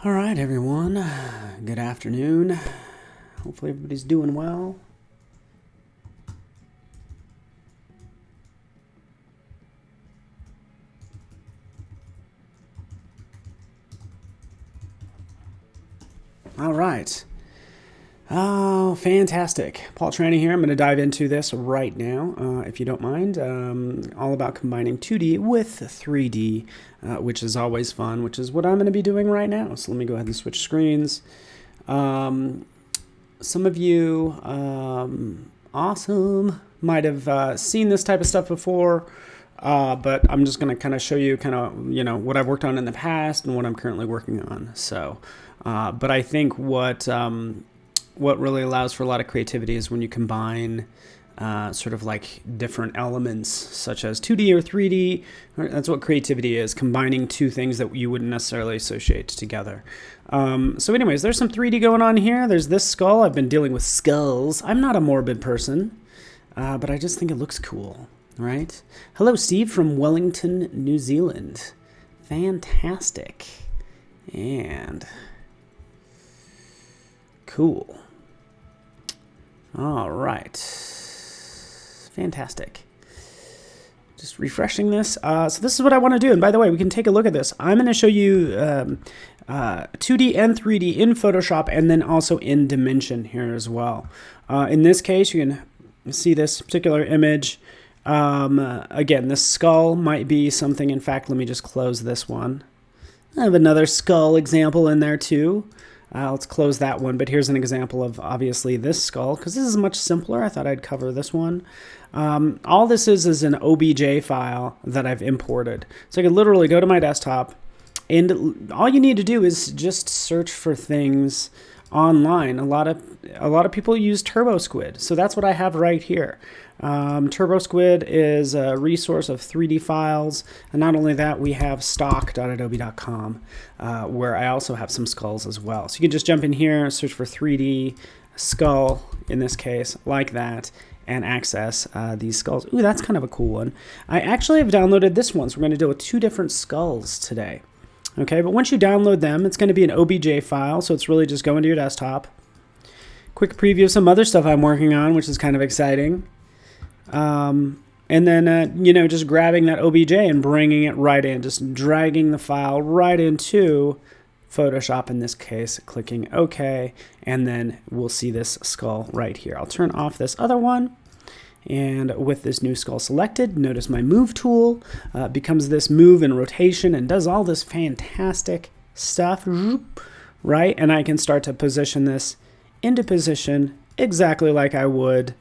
All right, everyone. Good afternoon. Hopefully everybody's doing well. All right. Oh, fantastic. Paul Tranny here. I'm going to dive into this right now, if you don't mind. All about combining 2D with 3D, which is always fun, which is what I'm going to be doing right now. So let me go ahead and switch screens. Some of you, awesome, might have seen this type of stuff before, but I'm just going to kind of show you what I've worked on in the past and what I'm currently working on. So, but I think what really allows for a lot of creativity is when you combine sort of like different elements such as 2D or 3D. That's what creativity is, combining two things that you wouldn't necessarily associate together. So anyways, there's some 3D going on here. There's this skull. I've been dealing with skulls. I'm not a morbid person, but I just think it looks cool, right? Hello, Steve from Wellington, New Zealand. Fantastic. And cool. All right. Fantastic. Just refreshing this. So this is what I want to do. And by the way, we can take a look at this. I'm going to show you 2D and 3D in Photoshop and then also in Dimension here as well. In this case, you can see this particular image. Again, this skull might be something. In fact, let me just close this one. I have another skull example in there too. Let's close that one, but here's an example of obviously this skull, because this is much simpler. I thought I'd cover this one. All this is an OBJ file that I've imported. So I could literally go to my desktop, and all you need to do is just search for things online. A lot of people use Turbosquid, so that's what I have right here. Turbosquid is a resource of 3D files, and not only that, we have stock.adobe.com, where I also have some skulls as well. So you can just jump in here, search for 3D skull, in this case, like that, and access these skulls. Ooh, that's kind of a cool one. I actually have downloaded this one, so we're going to deal with two different skulls today. Okay, but once you download them, it's going to be an OBJ file, so it's really just going to your desktop. Quick preview of some other stuff I'm working on, which is kind of exciting. And then, just grabbing that OBJ and bringing it right in, just dragging the file right into Photoshop in this case, clicking OK, and then we'll see this skull right here. I'll turn off this other one. And with this new skull selected, notice my move tool becomes this move and rotation and does all this fantastic stuff, right? And I can start to position this into position exactly like I would,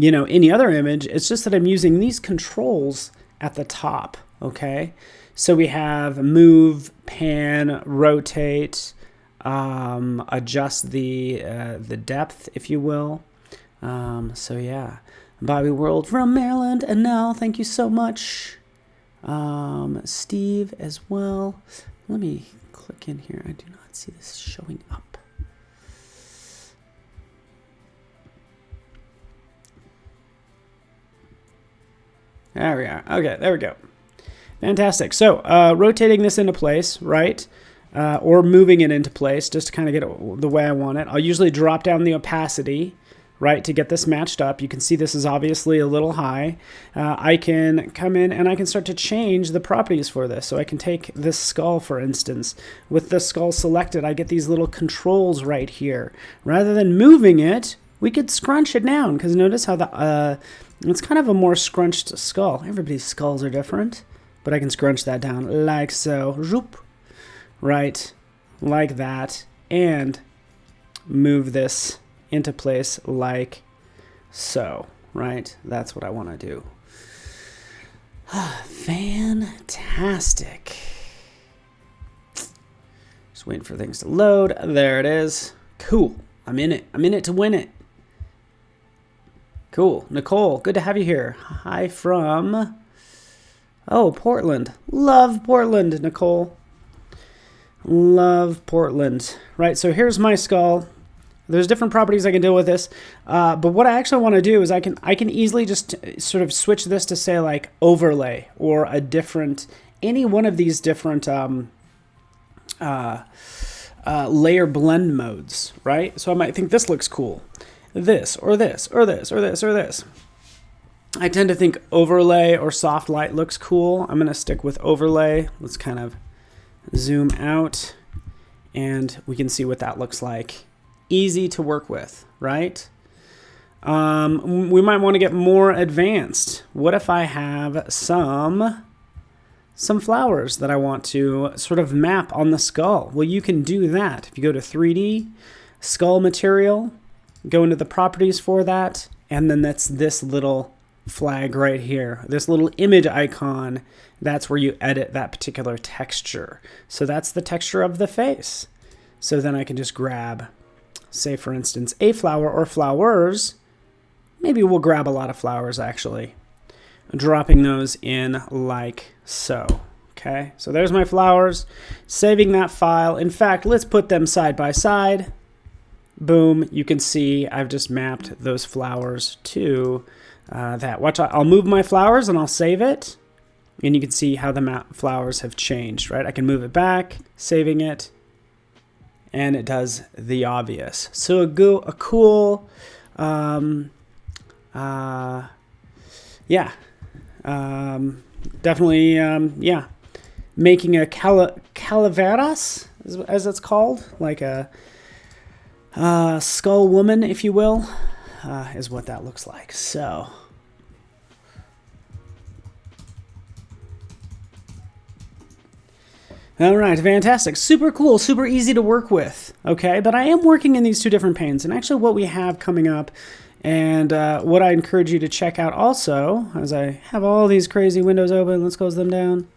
any other image. It's just that I'm using these controls at the top, okay? So we have move, pan, rotate, adjust the depth, if you will. So yeah. Bobby World from Maryland, and now thank you so much. Steve as well. Let me click in here. I do not see this showing up. There we are. Okay, there we go. Fantastic. So rotating this into place, right? Or moving it into place just to kind of get it the way I want it. I'll usually drop down the opacity, right, to get this matched up. You can see this is obviously a little high. I can come in and I can start to change the properties for this. So I can take this skull, for instance. With the skull selected, I get these little controls right here. Rather than moving it, we could scrunch it down, because notice how it's kind of a more scrunched skull. Everybody's skulls are different, but I can scrunch that down like so. Zoop, right, like that, and move this into place like so, right? That's what I want to do. Fantastic. Just waiting for things to load. There it is. Cool. I'm in it. I'm in it to win it. Cool. Nicole, good to have you here. Hi from, Portland. Love Portland, Nicole. Love Portland. Right, so here's my skull. There's different properties I can deal with this, but what I actually want to do is I can easily just sort of switch this to say like overlay or a different, any one of these different layer blend modes, right? So I might think this looks cool. This, or this, or this, or this, or this. I tend to think overlay or soft light looks cool. I'm going to stick with overlay. Let's kind of zoom out and we can see what that looks like. Easy to work with, right? We might want to get more advanced. What if I have some flowers that I want to sort of map on the skull? Well, you can do that. If you go to 3D, skull material, go into the properties for that, and then that's this little flag right here, this little image icon. That's where you edit that particular texture. So that's the texture of the face. So then I can just grab, say for instance, a flower or flowers. Maybe we'll grab a lot of flowers actually, dropping those in like so. Okay, so there's my flowers, saving that file. In fact, let's put them side by side. Boom, you can see I've just mapped those flowers to that. Watch, I'll move my flowers and I'll save it. And you can see how the flowers have changed, right? I can move it back, saving it, and it does the obvious. So a cool, definitely, yeah. Making a calaveras, as it's called, like a skull woman, if you will, is what that looks like. So all right, fantastic. Super cool, super easy to work with, okay? But I am working in these two different panes, and actually what we have coming up, and what I encourage you to check out also, as I have all these crazy windows open, let's close them down,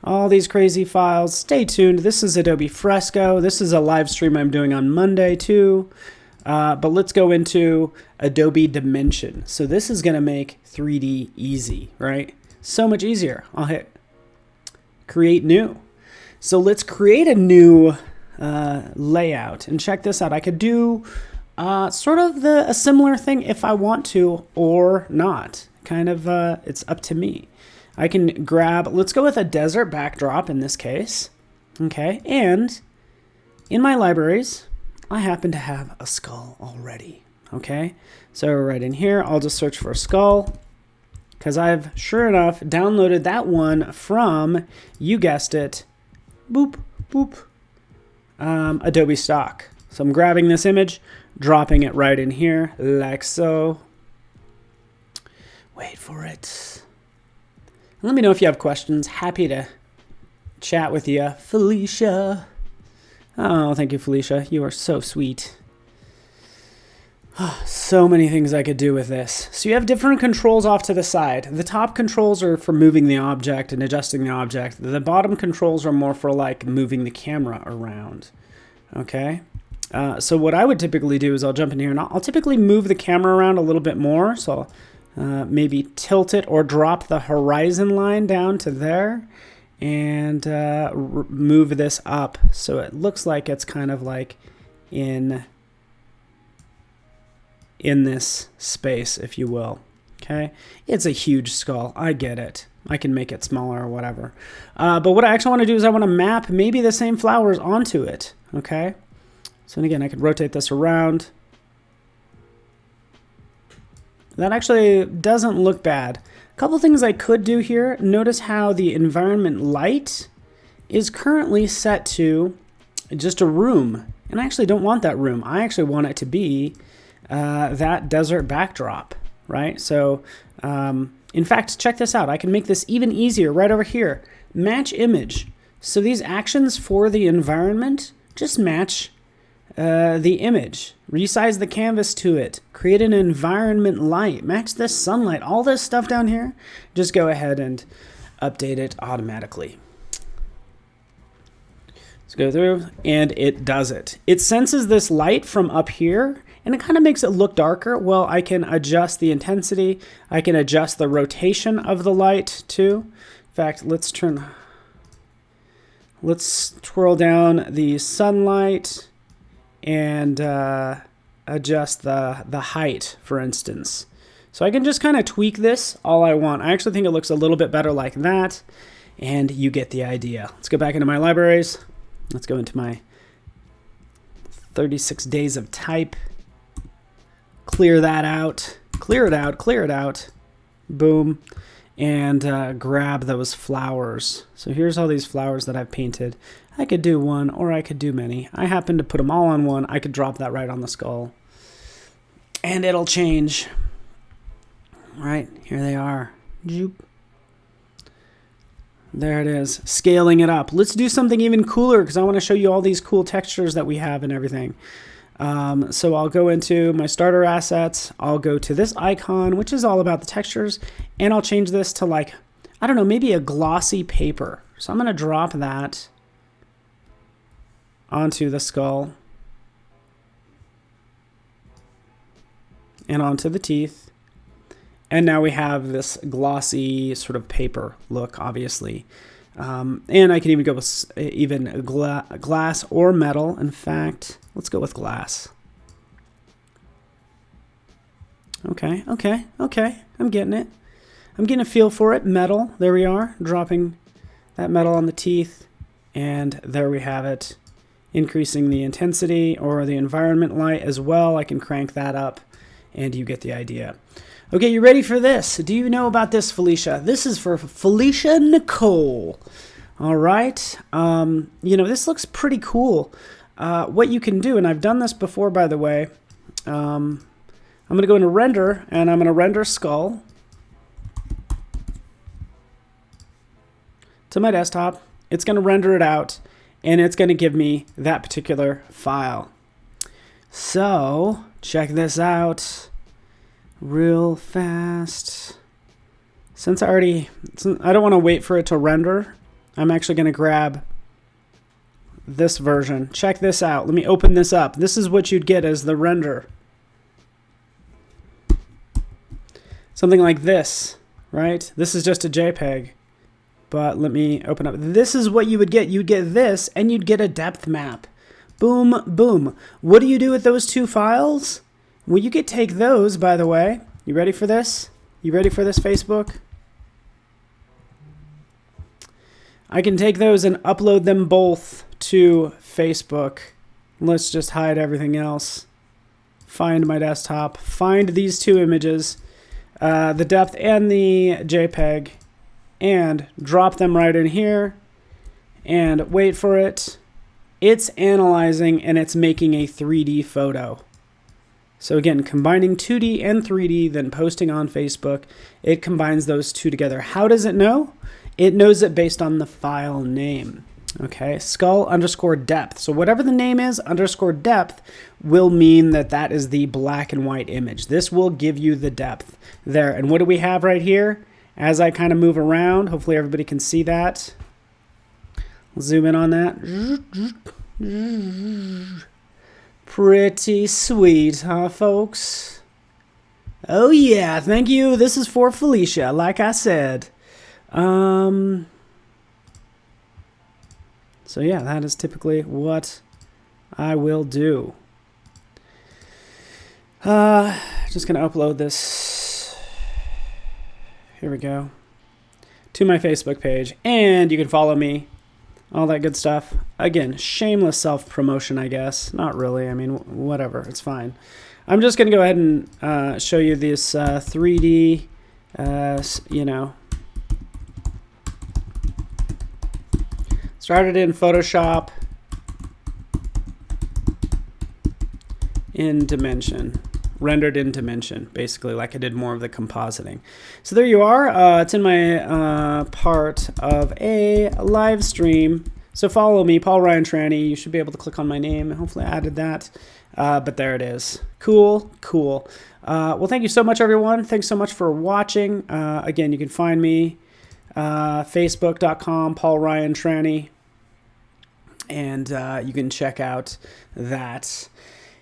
all these crazy files. Stay tuned. This is Adobe Fresco. This is a live stream I'm doing on Monday too. But let's go into Adobe Dimension. So this is going to make 3D easy, right? So much easier. I'll hit Create New. So let's create a new layout. And check this out. I could do sort of a similar thing if I want to or not. Kind of, it's up to me. I can grab, let's go with a desert backdrop in this case. Okay, and in my libraries, I happen to have a skull already. Okay, so right in here, I'll just search for a skull because I've, sure enough, downloaded that one from, you guessed it, boop, boop, Adobe Stock. So I'm grabbing this image, dropping it right in here, like so. Wait for it. Let me know if you have questions. Happy to chat with you. Felicia. Oh, thank you, Felicia. You are so sweet. So many things I could do with this. So you have different controls off to the side. The top controls are for moving the object and adjusting the object. The bottom controls are more for like moving the camera around. Okay. So what I would typically do is I'll jump in here and I'll typically move the camera around a little bit more. So maybe tilt it or drop the horizon line down to there and move this up so it looks like it's kind of like in this space, if you will. Okay, it's a huge skull. I get it. I can make it smaller or whatever. But what I actually want to do is I want to map maybe the same flowers onto it. Okay, so again, I could rotate this around. That actually doesn't look bad. A couple things I could do here. Notice how the environment light is currently set to just a room. And I actually don't want that room. I actually want it to be that desert backdrop, right? So, in fact, check this out. I can make this even easier right over here. Match image. So these actions for the environment just match the image. Resize the canvas to it. Create an environment light. Match this sunlight. All this stuff down here, just go ahead and update it automatically. Let's go through, and it does it. It senses this light from up here, and it kind of makes it look darker. Well, I can adjust the intensity. I can adjust the rotation of the light too. In fact, let's twirl down the sunlight and adjust the height, for instance. So I can just kind of tweak this all I want. I actually think it looks a little bit better like that, and you get the idea. Let's go back into my libraries. Let's go into my 36 days of type. Clear that out. Clear it out. Clear it out. Boom. And grab those flowers. So here's all these flowers that I've painted. I could do one or I could do many. I happen to put them all on one. I could drop that right on the skull. And it'll change. Right, here they are. Joop. There it is. Scaling it up. Let's do something even cooler because I want to show you all these cool textures that we have and everything. So I'll go into my starter assets. I'll go to this icon, which is all about the textures. And I'll change this to like, I don't know, maybe a glossy paper. So I'm going to drop that onto the skull. And onto the teeth. And now we have this glossy sort of paper look, obviously. And I can even go with even glass or metal. In fact, let's go with glass. Okay. I'm getting it. I'm getting a feel for it. Metal. There we are. Dropping that metal on the teeth. And there we have it. Increasing the intensity or the environment light as well. I can crank that up. And you get the idea. Okay, you ready for this? Do you know about this, Felicia? This is for Felicia Nicole. All right. This looks pretty cool. What you can do, and I've done this before, by the way. I'm going to go into render, and I'm going to render skull to my desktop. It's going to render it out, and it's going to give me that particular file. So check this out real fast. Since I don't want to wait for it to render, I'm actually going to grab this version. Check this out. Let me open this up. This is what you'd get as the render. Something like this, right? This is just a JPEG. But let me open up. This is what you would get. You'd get this, and you'd get a depth map. Boom, boom. What do you do with those two files? Well, you could take those, by the way. You ready for this? You ready for this, Facebook? I can take those and upload them both to Facebook. Let's just hide everything else. Find my desktop. Find these two images, the depth and the JPEG, and drop them right in here. And wait for it. It's analyzing and it's making a 3D photo. So again, combining 2D and 3D, then posting on Facebook, it combines those two together. How does it know? It knows it based on the file name. Okay, skull underscore depth. So whatever the name is, underscore depth will mean that that is the black and white image. This will give you the depth there. And what do we have right here? As I kind of move around, hopefully everybody can see that. Zoom in on that. Pretty sweet, huh, folks? Oh, yeah. Thank you. This is for Felicia, like I said. So, yeah, that is typically what I will do. Just going to upload this. Here we go. To my Facebook page. And you can follow me. All that good stuff. Again, shameless self-promotion, I guess. Not really. I mean, whatever. It's fine. I'm just going to go ahead and show you this 3D, Started in Photoshop in Dimension. Rendered in Dimension, basically, like I did more of the compositing. So there you are. It's in my part of a live stream. So follow me, Paul Ryan Tranny. You should be able to click on my name. Hopefully I added that. But there it is. Cool. Well, thank you so much, everyone. Thanks so much for watching. Again, you can find me facebook.com, Paul Ryan Tranny. And you can check out that.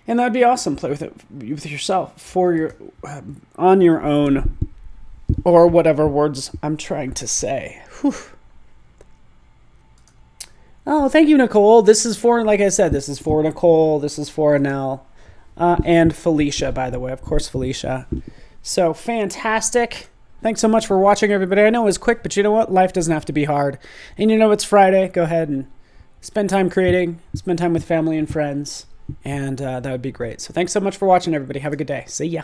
And that'd be awesome. Play with it with yourself on your own, or whatever words I'm trying to say. Whew. Oh, thank you, Nicole. This is for, like I said, this is for Nicole. This is for Anel, and Felicia, by the way. Of course, Felicia. So fantastic. Thanks so much for watching, everybody. I know it was quick, but you know what? Life doesn't have to be hard. And you know it's Friday. Go ahead and spend time creating. Spend time with family and friends. And that would be great. So thanks so much for watching, everybody. Have a good day. See ya.